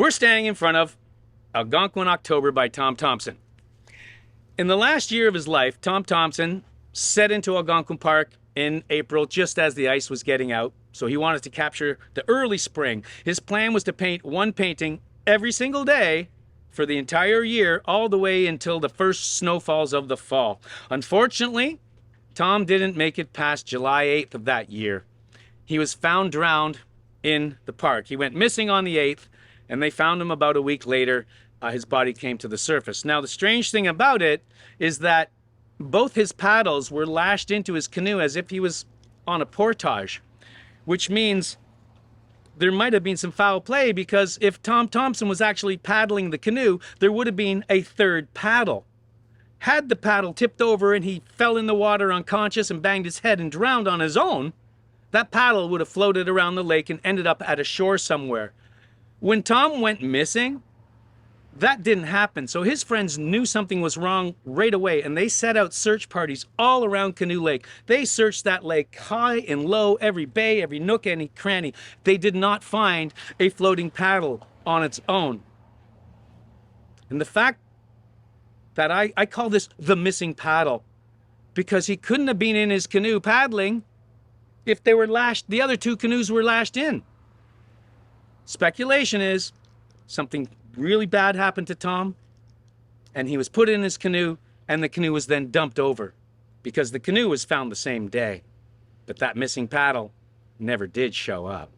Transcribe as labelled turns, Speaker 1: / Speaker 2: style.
Speaker 1: We're standing in front of Algonquin October by Tom Thomson. In the last year of his life, Tom Thomson set into Algonquin Park in April just as the ice was getting out. So he wanted to capture the early spring. His plan was to paint one painting every single day for the entire year, all the way until the first snowfalls of the fall. Unfortunately, Tom didn't make it past July 8th of that year. He was found drowned in the park. He went missing on the 8th, and they found him about a week later. His body came to the surface. Now, the strange thing about it is that both his paddles were lashed into his canoe as if he was on a portage, which means there might have been some foul play, because if Tom Thomson was actually paddling the canoe, there would have been a third paddle. Had the paddle tipped over and he fell in the water unconscious and banged his head and drowned on his own, that paddle would have floated around the lake and ended up at a shore somewhere. When Tom went missing, that didn't happen. So his friends knew something was wrong right away, and they set out search parties all around Canoe Lake. They searched that lake high and low, every bay, every nook, any cranny. They did not find a floating paddle on its own. And the fact that I call this the missing paddle, because he couldn't have been in his canoe paddling if they were lashed, the other two canoes were lashed in. Speculation is something really bad happened to Tom, and he was put in his canoe, and the canoe was then dumped over, because the canoe was found the same day, but that missing paddle never did show up.